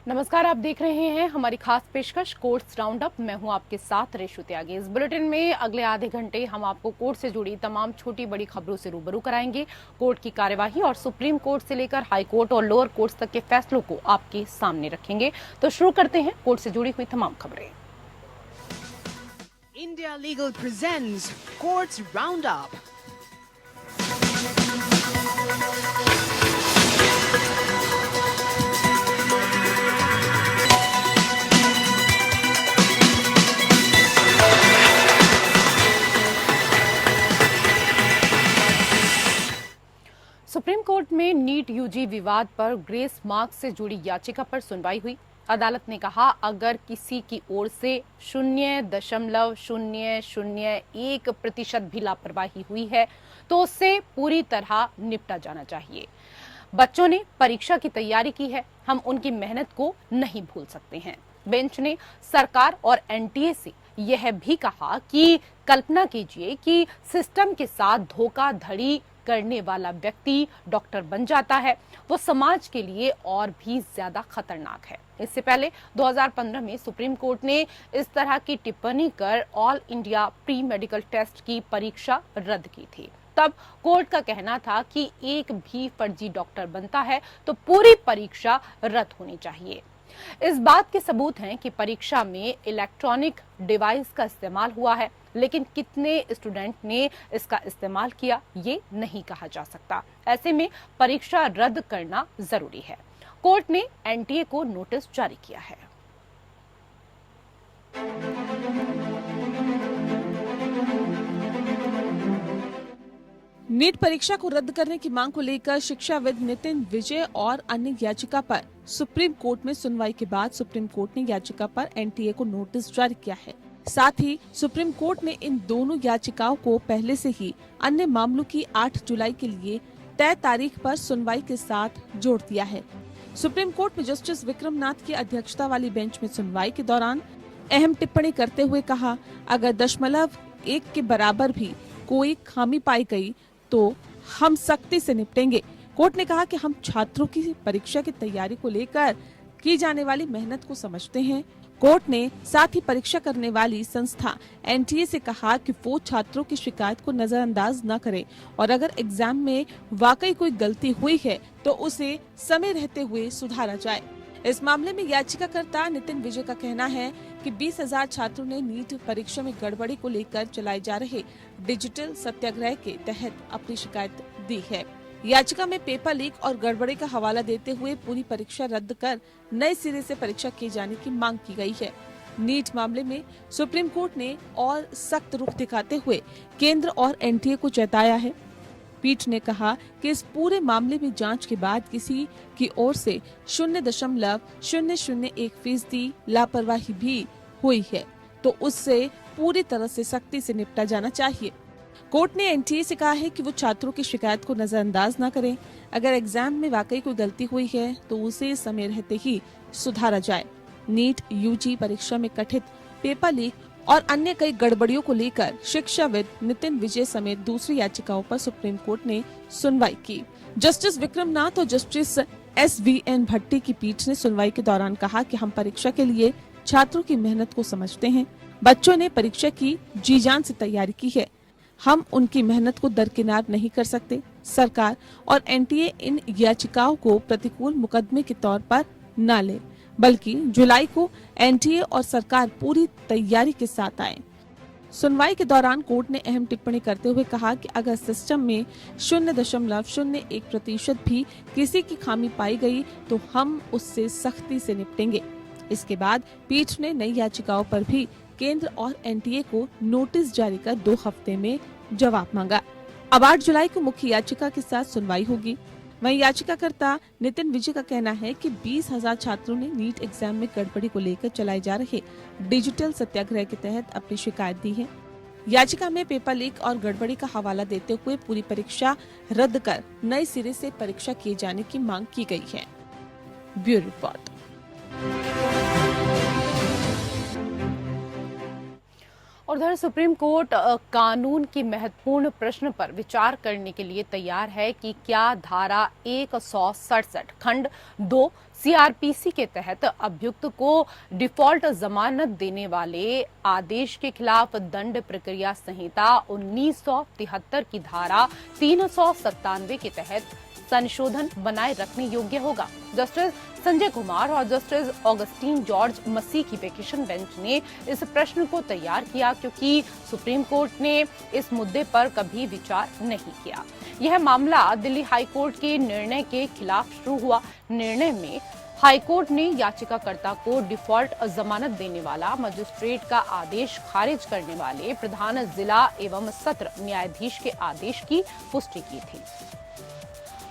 नमस्कार, आप देख रहे हैं हमारी खास पेशकश कोर्ट्स राउंड अप। मैं हूं आपके साथ रेशु त्यागी। इस बुलेटिन में अगले आधे घंटे हम आपको कोर्ट से जुड़ी तमाम छोटी बड़ी खबरों से रूबरू कराएंगे। कोर्ट की कार्यवाही और सुप्रीम कोर्ट से लेकर हाई कोर्ट और लोअर कोर्ट्स तक के फैसलों को आपके सामने रखेंगे। तो शुरू करते हैं कोर्ट से जुड़ी हुई तमाम खबरें। India legal presents courts round up. Supreme court में नीट यूजी विवाद पर ग्रेस मार्क्स से जुड़ी याचिका पर सुनवाई हुई। अदालत ने कहा, अगर किसी की ओर से 0.001% भी लापरवाही हुई है तो उससे पूरी तरह निपटा जाना चाहिए। बच्चों ने परीक्षा की तैयारी की है, हम उनकी मेहनत को नहीं भूल सकते हैं। बेंच ने सरकार और एनटीए से यह भी कहा कि कल्पना कीजिए कि सिस्टम के साथ धोखाधड़ी करने वाला व्यक्ति डॉक्टर बन जाता है, वो समाज के लिए और भी ज्यादा खतरनाक है। इससे पहले 2015 में सुप्रीम कोर्ट ने इस तरह की टिप्पणी कर all India pre medical test की परीक्षा रद्द की थी। तब कोर्ट का कहना था कि एक भी फर्जी डॉक्टर बनता है तो पूरी परीक्षा रद्द होनी चाहिए। इस बात के सबूत हैं कि परीक्षा में इलेक्ट्रॉनिक डिवाइस का इस्तेमाल हुआ है, लेकिन कितने स्टूडेंट ने इसका इस्तेमाल किया ये नहीं कहा जा सकता। ऐसे में परीक्षा रद्द करना जरूरी है। कोर्ट ने एनटीए को नोटिस जारी किया है। नीट परीक्षा को रद्द करने की मांग को लेकर शिक्षाविद नितिन विजय और अन्य याचिका पर सुप्रीम कोर्ट में सुनवाई के बाद सुप्रीम कोर्ट ने याचिका पर एनटीए को नोटिस जारी किया है। साथ ही सुप्रीम कोर्ट ने इन दोनों याचिकाओं को पहले से ही अन्य मामलों की 8 जुलाई के लिए तय तारीख पर सुनवाई के साथ जोड़ दिया है। सुप्रीम कोर्ट में जस्टिस विक्रम नाथ की अध्यक्षता वाली बेंच में सुनवाई के दौरान अहम टिप्पणी करते हुए कहा, अगर 0.1 के बराबर भी कोई खामी पाई गई तो हम सख्ती से निपटेंगे। कोर्ट ने कहा कि हम छात्रों की परीक्षा की तैयारी को लेकर की जाने वाली मेहनत को समझते हैं। कोर्ट ने साथ ही परीक्षा करने वाली संस्था एनटीए से कहा कि वो छात्रों की शिकायत को नजरअंदाज न करे और अगर एग्जाम में वाकई कोई गलती हुई है तो उसे समय रहते हुए सुधारा जाए। इस मामले में याचिकाकर्ता नितिन विजय का कहना है कि 20,000 छात्रों ने नीट परीक्षा में गड़बड़ी को लेकर चलाए जा रहे डिजिटल सत्याग्रह के तहत अपनी शिकायत दी है। याचिका में पेपर लीक और गड़बड़ी का हवाला देते हुए पूरी परीक्षा रद्द कर नए सिरे से परीक्षा किए जाने की मांग की गई है। नीट मामले में सुप्रीम कोर्ट ने और सख्त रुख दिखाते हुए केंद्र और एनटीए को चेताया है। पीठ ने कहा कि इस पूरे मामले में जांच के बाद किसी की ओर से 0.001% लापरवाही भी हुई है तो उससे पूरी तरह से सख्ती से निपटा जाना चाहिए। कोर्ट ने एनटीए से कहा है कि वो छात्रों की शिकायत को नजरअंदाज न करें। अगर एग्जाम में वाकई कोई गलती हुई है तो उसे समय रहते ही सुधारा जाए। नीट यूजी परीक्षा में कथित पेपर लीक और अन्य कई गड़बड़ियों को लेकर शिक्षाविद नितिन विजय समेत दूसरी याचिकाओं पर सुप्रीम कोर्ट ने सुनवाई की। जस्टिस विक्रम नाथ और जस्टिस SVN भट्टी की पीठ ने सुनवाई के दौरान कहा कि हम परीक्षा के लिए छात्रों की मेहनत को समझते हैं। बच्चों ने परीक्षा की जी जान से तैयारी की है, हम उनकी मेहनत को दरकिनार नहीं कर सकते। सरकार और एनटीए इन याचिकाओं को प्रतिकूल मुकदमे के तौर पर न ले, बल्कि जुलाई को एनटीए और सरकार पूरी तैयारी के साथ आए। सुनवाई के दौरान कोर्ट ने अहम टिप्पणी करते हुए कहा कि अगर सिस्टम में 0.01% भी किसी की खामी पाई गई तो हम उससे सख्ती से निपटेंगे। इसके बाद पीठ ने नई याचिकाओं पर भी केंद्र और एनटीए को नोटिस जारी कर 2 हफ्ते में जवाब मांगा। अब 8 जुलाई को मुख्य याचिका के साथ सुनवाई होगी। वहीं याचिकाकर्ता नितिन विजय का कहना है कि 20,000 छात्रों ने नीट एग्जाम में गड़बड़ी को लेकर चलाए जा रहे डिजिटल सत्याग्रह के तहत अपनी शिकायत दी है। याचिका में पेपर लीक और गड़बड़ी का हवाला देते हुए पूरी परीक्षा रद्द कर नए सिरे से परीक्षा किए जाने की मांग की गई है। Bureau report. और उधर सुप्रीम कोर्ट कानून के महत्वपूर्ण प्रश्न पर विचार करने के लिए तैयार है कि क्या धारा 167 खंड 2 सीआरपीसी के तहत अभियुक्त को डिफॉल्ट जमानत देने वाले आदेश के खिलाफ दंड प्रक्रिया संहिता 1973 की धारा 397 के तहत संशोधन बनाए रखने योग्य होगा। जस्टिस संजय कुमार और जस्टिस ऑगस्टीन जॉर्ज मसीह की वेकेशन बेंच ने इस प्रश्न को तैयार किया क्योंकि सुप्रीम कोर्ट ने इस मुद्दे पर कभी विचार नहीं किया। यह मामला दिल्ली हाई कोर्ट के निर्णय के खिलाफ शुरू हुआ। निर्णय में हाईकोर्ट ने याचिकाकर्ता को डिफॉल्ट जमानत देने वाला मजिस्ट्रेट का आदेश खारिज करने वाले प्रधान जिला एवं सत्र न्यायाधीश के आदेश की पुष्टि की थी।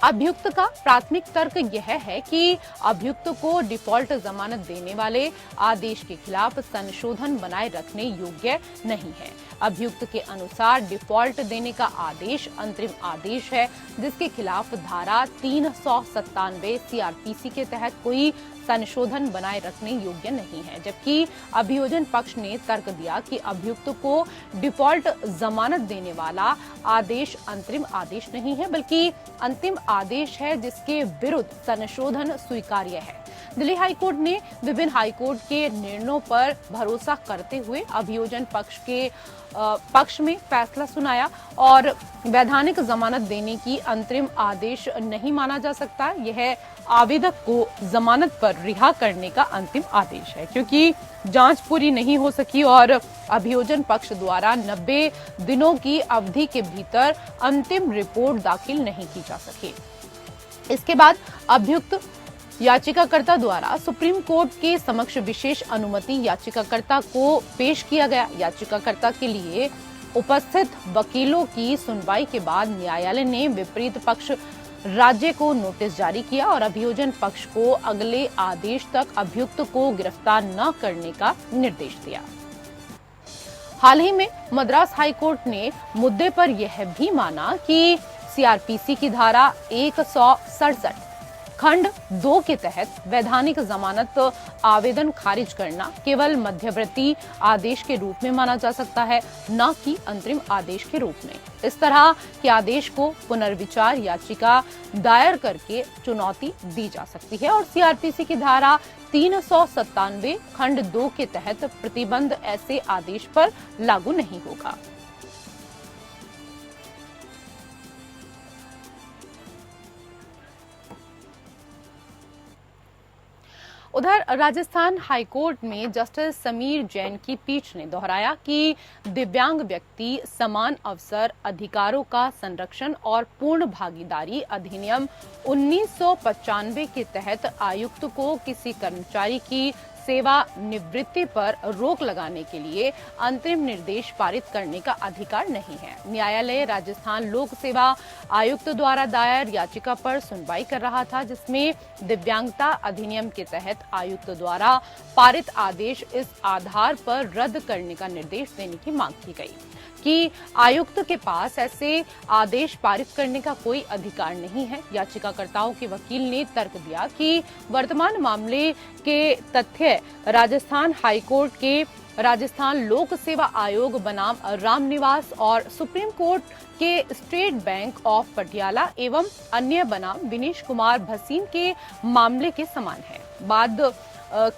अभियुक्त का प्राथमिक तर्क यह है कि अभियुक्त को डिफॉल्ट जमानत देने वाले आदेश के खिलाफ संशोधन बनाए रखने योग्य नहीं है। अभियुक्त के अनुसार डिफॉल्ट देने का आदेश अंतरिम आदेश है, जिसके खिलाफ धारा 397 सीआरपीसी के तहत कोई संशोधन बनाए रखने योग्य नहीं है। जबकि अभियोजन पक्ष ने तर्क दिया कि अभियुक्त को डिफॉल्ट जमानत देने वाला आदेश अंतरिम आदेश नहीं है, बल्कि अंतिम आदेश है जिसके विरुद्ध संशोधन स्वीकार्य है। दिल्ली हाईकोर्ट ने विभिन्न हाईकोर्ट के निर्णयों पर भरोसा करते हुए अभियोजन पक्ष में फैसला सुनाया और वैधानिक जमानत देने की अंतरिम आदेश नहीं माना जा सकता। यह आवेदक को जमानत पर रिहा करने का अंतिम आदेश है, क्योंकि जांच पूरी नहीं हो सकी और अभियोजन पक्ष द्वारा 90 दिनों की अवधि के भीतर अंतिम रिपोर्ट दाखिल नहीं की जा सकी। इसके बाद अभियुक्त याचिकाकर्ता द्वारा सुप्रीम कोर्ट के समक्ष विशेष अनुमति याचिकाकर्ता को पेश किया गया। याचिकाकर्ता के लिए उपस्थित वकीलों की सुनवाई के बाद न्यायालय ने विपरीत पक्ष राज्य को नोटिस जारी किया और अभियोजन पक्ष को अगले आदेश तक अभियुक्त को गिरफ्तार न करने का निर्देश दिया। हाल ही में मद्रास हाईकोर्ट ने मुद्दे पर यह भी माना कि सीआरपीसी की धारा 167 खंड 2 के तहत वैधानिक जमानत आवेदन खारिज करना केवल मध्यवर्ती आदेश के रूप में माना जा सकता है, न कि अंतरिम आदेश के रूप में। इस तरह के आदेश को पुनर्विचार याचिका दायर करके चुनौती दी जा सकती है और सीआरपीसी की धारा 397 खंड 2 के तहत प्रतिबंध ऐसे आदेश पर लागू नहीं होगा। उधर राजस्थान हाईकोर्ट में जस्टिस समीर जैन की पीठ ने दोहराया कि दिव्यांग व्यक्ति समान अवसर अधिकारों का संरक्षण और पूर्ण भागीदारी अधिनियम 1995 के तहत आयुक्त को किसी कर्मचारी की सेवा निवृत्ति पर रोक लगाने के लिए अंतरिम निर्देश पारित करने का अधिकार नहीं है। न्यायालय राजस्थान लोक सेवा आयुक्त द्वारा दायर याचिका पर सुनवाई कर रहा था, जिसमें दिव्यांगता अधिनियम के तहत आयुक्त द्वारा पारित आदेश इस आधार पर रद्द करने का निर्देश देने की मांग की गई कि आयुक्त के पास ऐसे आदेश पारित करने का कोई अधिकार नहीं है। याचिकाकर्ताओं के वकील ने तर्क दिया कि वर्तमान मामले के तथ्य राजस्थान हाईकोर्ट के राजस्थान लोक सेवा आयोग बनाम रामनिवास और सुप्रीम कोर्ट के स्टेट बैंक ऑफ पटियाला एवं अन्य बनाम विनेश कुमार भसीन के मामले के समान है। बाद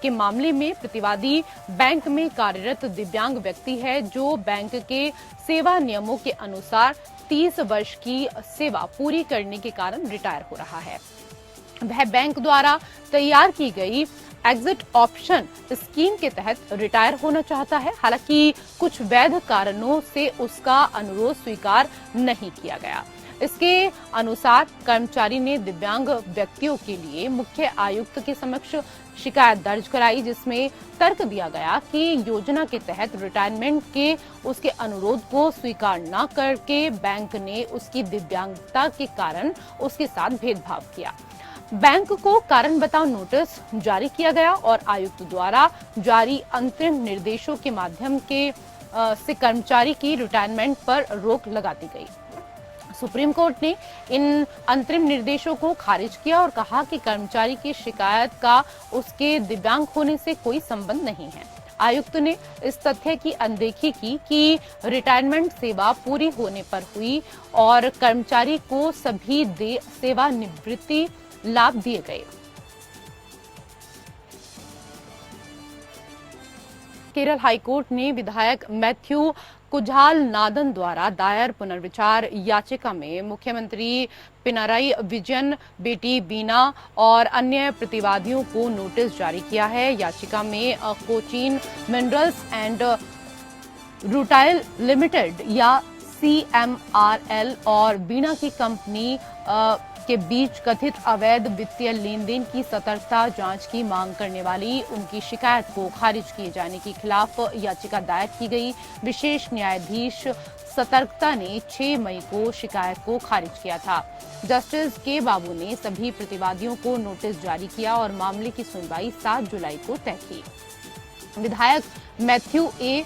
के मामले में प्रतिवादी बैंक में कार्यरत दिव्यांग व्यक्ति है जो बैंक के सेवा नियमों के अनुसार 30 वर्ष की सेवा पूरी करने के कारण रिटायर हो रहा है। वह बैंक द्वारा तैयार की गई एग्जिट ऑप्शन स्कीम के तहत रिटायर होना चाहता है। हालांकि कुछ वैध कारणों से उसका अनुरोध स्वीकार नहीं किया गया। इसके अनुसार कर्मचारी ने दिव्यांग व्यक्तियों के लिए मुख्य आयुक्त के समक्ष शिकायत दर्ज कराई, जिसमें तर्क दिया गया कि योजना के तहत रिटायरमेंट के उसके अनुरोध को स्वीकार न करके बैंक ने उसकी दिव्यांगता के कारण उसके साथ भेदभाव किया। बैंक को कारण बताओ नोटिस जारी किया गया और आयुक्त द्वारा जारी अंतरिम निर्देशों के माध्यम से कर्मचारी की रिटायरमेंट पर रोक लगा दी गई। सुप्रीम कोर्ट ने इन अंतरिम निर्देशों को खारिज किया और कहा कि कर्मचारी की शिकायत का उसके दिव्यांग होने से कोई संबंध नहीं है। आयुक्त ने इस तथ्य की अनदेखी की कि रिटायरमेंट सेवा पूरी होने पर हुई और कर्मचारी को सभी सेवानिवृत्ति लाभ दिए गए। केरल हाईकोर्ट ने विधायक मैथ्यू कुजाल नादन द्वारा दायर पुनर्विचार याचिका में मुख्यमंत्री पिनाराई विजयन, बेटी बीना और अन्य प्रतिवादियों को नोटिस जारी किया है। याचिका में Cochin minerals and rutile limited या CMRL और बीना की कंपनी के बीच कथित अवैध वित्तीय लेन देन की सतर्कता जांच की मांग करने वाली उनकी शिकायत को खारिज किए जाने के खिलाफ याचिका दायर की गई। विशेष न्यायाधीश सतर्कता ने 6 मई को शिकायत को खारिज किया था। जस्टिस के बाबू ने सभी प्रतिवादियों को नोटिस जारी किया और मामले की सुनवाई 7 जुलाई को तय की। विधायक मैथ्यू ए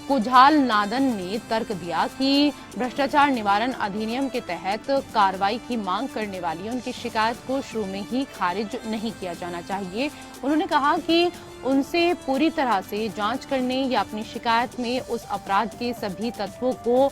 कुजाल नादन ने तर्क दिया कि भ्रष्टाचार निवारण अधिनियम के तहत कार्रवाई की मांग करने वाली उनकी शिकायत को शुरू में ही खारिज नहीं किया जाना चाहिए। उन्होंने कहा कि उनसे पूरी तरह से जांच करने या अपनी शिकायत में उस अपराध के सभी तत्वों को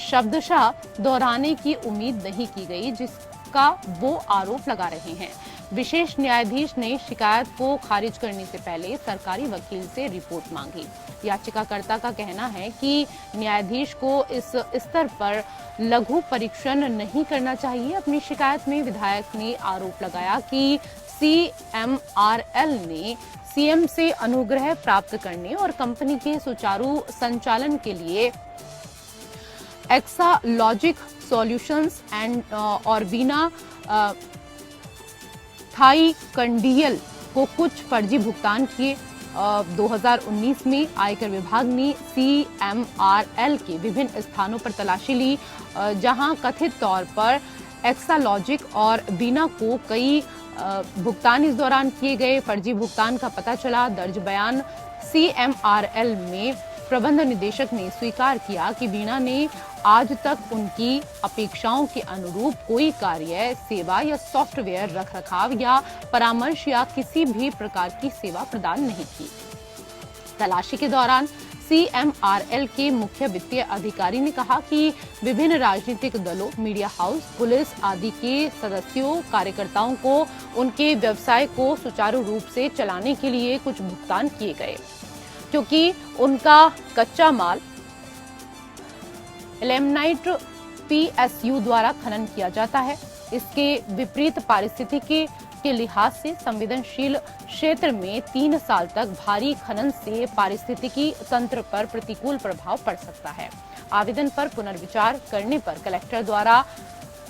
शब्दशः दोहराने की उम्मीद नहीं की गई जिसका वो आरोप लगा रहे हैं। विशेष न्यायाधीश ने शिकायत को खारिज करने से पहले सरकारी वकील से रिपोर्ट मांगी। याचिकाकर्ता का कहना है कि न्यायाधीश को इस स्तर पर लघु परीक्षण नहीं करना चाहिए। अपनी शिकायत में विधायक ने आरोप लगाया कि CMRL ने सीएम से अनुग्रह प्राप्त करने और कंपनी के सुचारू संचालन के लिए एक्सालॉजिक सॉल्यूशंस एंड और बीना थाई कंडियल को कुछ फर्जी भुगतान किए। 2019 में आयकर विभाग ने CMRL के विभिन्न स्थानों पर तलाशी ली जहां कथित तौर पर एक्सालॉजिक और बीना को कई भुगतान इस दौरान किए गए। फर्जी भुगतान का पता चला। दर्ज बयान CMRL में प्रबंध निदेशक ने स्वीकार किया कि बीना ने आज तक उनकी अपेक्षाओं के अनुरूप कोई कार्य, सेवा या सॉफ्टवेयर रखरखाव या परामर्श या किसी भी प्रकार की सेवा प्रदान नहीं की। तलाशी के दौरान CMRL के मुख्य वित्तीय अधिकारी ने कहा कि विभिन्न राजनीतिक दलों, मीडिया हाउस, पुलिस आदि के सदस्यों, कार्यकर्ताओं को उनके व्यवसाय को सुचारू रूप से चलाने के लिए कुछ भुगतान किए गए। क्योंकि उनका कच्चा माल इल्मेनाइट PSU द्वारा खनन किया जाता है, इसके विपरीत पारिस्थितिकी के लिहाज से संवेदनशील क्षेत्र में 3 साल तक भारी खनन से पारिस्थितिकी तंत्र पर प्रतिकूल प्रभाव पड़ सकता है। आवेदन पर पुनर्विचार करने पर कलेक्टर द्वारा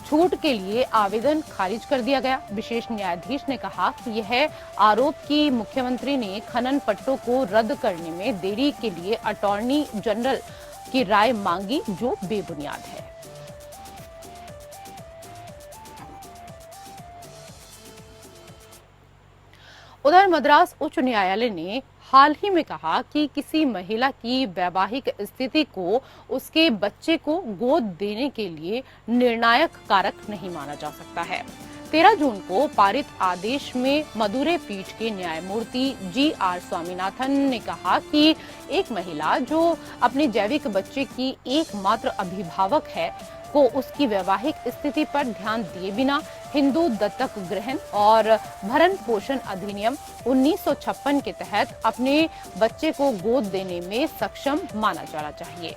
छूट के लिए आवेदन खारिज कर दिया गया। विशेष न्यायाधीश ने कहा कि यह आरोप कि मुख्यमंत्री ने खनन पट्टों को रद्द करने में देरी के लिए अटॉर्नी जनरल की राय मांगी जो बेबुनियाद है। उधर मद्रास उच्च न्यायालय ने हाल ही में कहा कि किसी महिला की वैवाहिक स्थिति को उसके बच्चे को गोद देने के लिए निर्णायक कारक नहीं माना जा सकता है। 13 जून को पारित आदेश में मदुरै पीठ के न्यायमूर्ति GR स्वामीनाथन ने कहा कि एक महिला जो अपने जैविक बच्चे की एकमात्र अभिभावक है को उसकी वैवाहिक स्थिति पर ध्यान दिए बिना हिंदू दत्तक ग्रहण और भरण पोषण अधिनियम 1956 के तहत अपने बच्चे को गोद देने में सक्षम माना जाना चाहिए।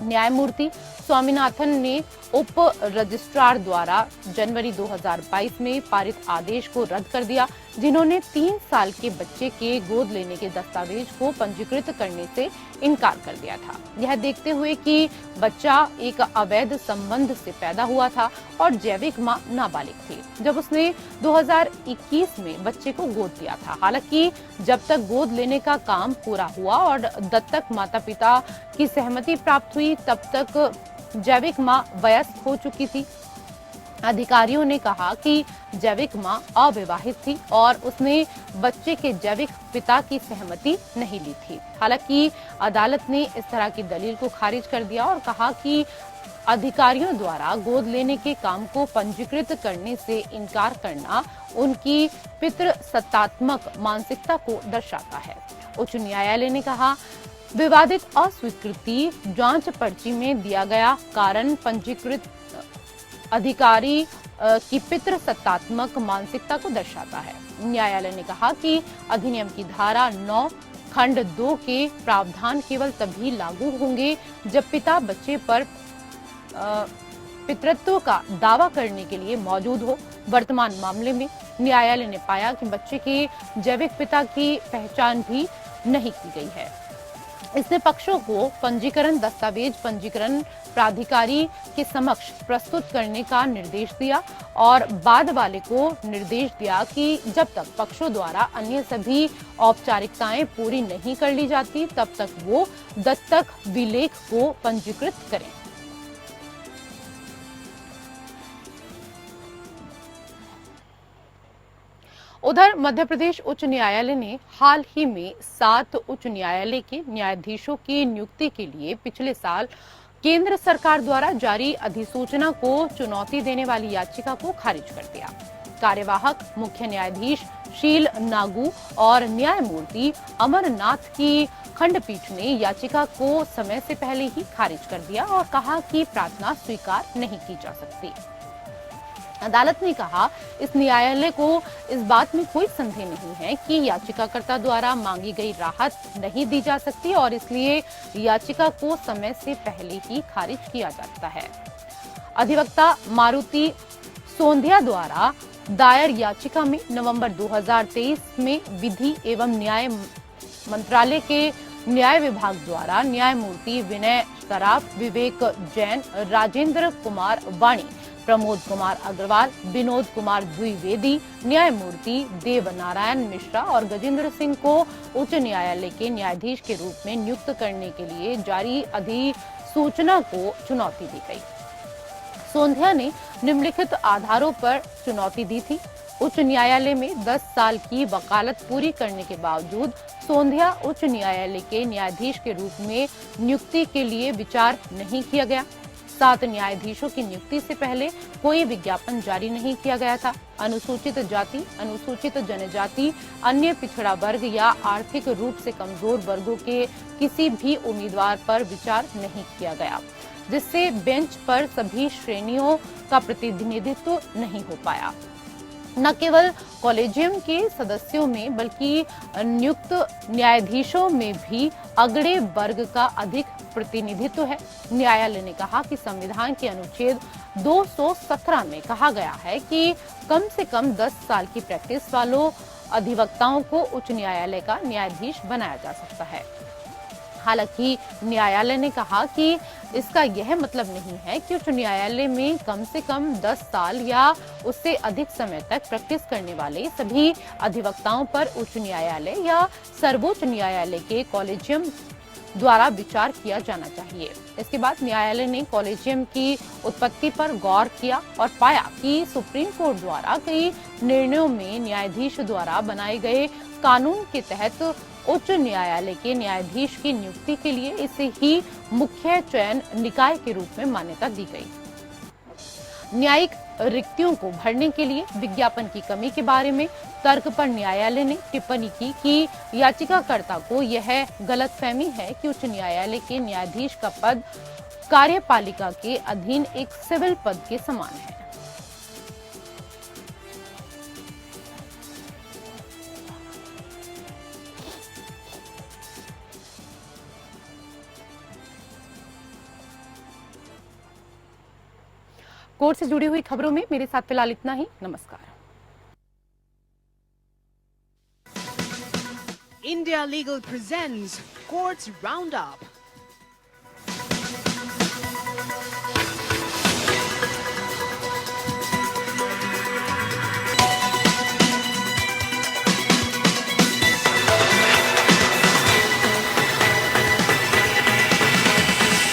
न्यायमूर्ति स्वामीनाथन ने उप रजिस्ट्रार द्वारा जनवरी 2022 में पारित आदेश को रद्द कर दिया, जिन्होंने 3 साल के बच्चे के गोद लेने के दस्तावेज को पंजीकृत करने से इनकार कर दिया था। यह देखते हुए कि बच्चा एक अवैध संबंध से पैदा हुआ था और जैविक मां नाबालिग थी जब उसने 2021 में बच्चे को गोद दिया था। हालांकि जब तक गोद लेने का काम पूरा हुआ और दत्तक माता पिता की सहमति प्राप्त हुई तब तक जैविक मां वयस्क हो चुकी थी। अधिकारियों ने कहा कि जैविक मां अविवाहित थी और उसने बच्चे के जैविक पिता की सहमति नहीं ली थी। हालांकि अदालत ने इस तरह की दलील को खारिज कर दिया और कहा कि अधिकारियों द्वारा गोद लेने के काम को पंजीकृत करने से इनकार करना उनकी पितृसत्तात्मक मानसिकता को दर्शाता है। उच्च न्यायालय ने कहा, विवादित अस्वीकृति जांच पर्ची में दिया गया कारण पंजीकृत अधिकारी की पितृसत्तात्मक मानसिकता को दर्शाता है। न्यायालय ने कहा कि अधिनियम की धारा 9 खंड 2 के प्रावधान केवल तभी लागू होंगे जब पिता बच्चे पर पितृत्व का दावा करने के लिए मौजूद हो। वर्तमान मामले में न्यायालय ने पाया कि बच्चे के जैविक पिता की पहचान भी नहीं की गई है। इसने पक्षों को पंजीकरण दस्तावेज पंजीकरण प्राधिकारी के समक्ष प्रस्तुत करने का निर्देश दिया और बाद वाले को निर्देश दिया कि जब तक पक्षों द्वारा अन्य सभी औपचारिकताएं पूरी नहीं कर ली जाती तब तक वो दत्तक विलेख को पंजीकृत करें। उधर मध्य प्रदेश उच्च न्यायालय ने हाल ही में 7 उच्च न्यायालय के न्यायाधीशों की नियुक्ति के लिए पिछले साल केंद्र सरकार द्वारा जारी अधिसूचना को चुनौती देने वाली याचिका को खारिज कर दिया। कार्यवाहक मुख्य न्यायाधीश शील नागू और न्यायमूर्ति अमरनाथ की खंडपीठ ने याचिका को समय से पहले ही खारिज कर दिया और कहा कि प्रार्थना स्वीकार नहीं की जा सकती। अदालत ने कहा, इस न्यायालय को इस बात में कोई संदेह नहीं है कि याचिकाकर्ता द्वारा मांगी गई राहत नहीं दी जा सकती और इसलिए याचिका को समय से पहले ही खारिज किया जा सकता है। अधिवक्ता मारुति सोंधिया द्वारा दायर याचिका में नवंबर 2023 में विधि एवं न्याय मंत्रालय के न्याय विभाग द्वारा न्यायमूर्ति विनय सराफ, विवेक जैन, राजेंद्र कुमार वाणी, प्रमोद कुमार अग्रवाल, विनोद कुमार द्विवेदी, न्यायमूर्ति देवनारायण मिश्रा और गजेंद्र सिंह को उच्च न्यायालय के न्यायाधीश के रूप में नियुक्त करने के लिए जारी अधिसूचना को चुनौती दी गई। सोंधिया ने निम्नलिखित आधारों पर चुनौती दी थी। उच्च न्यायालय में 10 साल की वकालत पूरी करने के बावजूद सोंधिया उच्च न्यायालय के न्यायाधीश के रूप में नियुक्ति के लिए विचार नहीं किया गया। 7 न्यायाधीशों की नियुक्ति से पहले कोई विज्ञापन जारी नहीं किया गया था। अनुसूचित जाति, अनुसूचित जनजाति, अन्य पिछड़ा वर्ग या आर्थिक रूप से कमजोर वर्गों के किसी भी उम्मीदवार पर विचार नहीं किया गया, जिससे बेंच पर सभी श्रेणियों का प्रतिनिधित्व नहीं हो पाया। न केवल कॉलेजियम के सदस्यों में बल्कि नियुक्त न्यायाधीशों में भी अगड़े वर्ग का अधिक प्रतिनिधित्व है। न्यायालय ने कहा कि संविधान के अनुच्छेद 217 में कहा गया है कि कम से कम 10 साल की प्रैक्टिस वालों अधिवक्ताओं को उच्च न्यायालय का न्यायाधीश बनाया जा सकता है। हालांकि न्यायालय ने कहा कि इसका यह मतलब नहीं है कि उच्च न्यायालय में कम से कम 10 साल या उससे अधिक समय तक प्रैक्टिस करने वाले सभी अधिवक्ताओं पर उच्च न्यायालय या सर्वोच्च न्यायालय के कॉलेजियम द्वारा विचार किया जाना चाहिए। इसके बाद न्यायालय ने कॉलेजियम की उत्पत्ति पर गौर किया और पाया कि सुप्रीम कोर्ट द्वारा कई निर्णयों में न्यायाधीश द्वारा बनाए गए कानून के तहत उच्च न्यायालय के न्यायाधीश की नियुक्ति के लिए इसे ही मुख्य चयन निकाय के रूप में मान्यता दी गई। न्यायिक रिक्तियों को भरने के लिए विज्ञापन की कमी के बारे में तर्क पर न्यायालय ने टिप्पणी की कि याचिकाकर्ता को यह गलतफहमी है कि उच्च न्यायालय के न्यायाधीश का पद कार्यपालिका के अधीन एक सिविल पद के समान है। कोर्ट से जुड़ी हुई खबरों में मेरे साथ फिलहाल इतना ही। नमस्कार। India Legal presents Courts Roundup.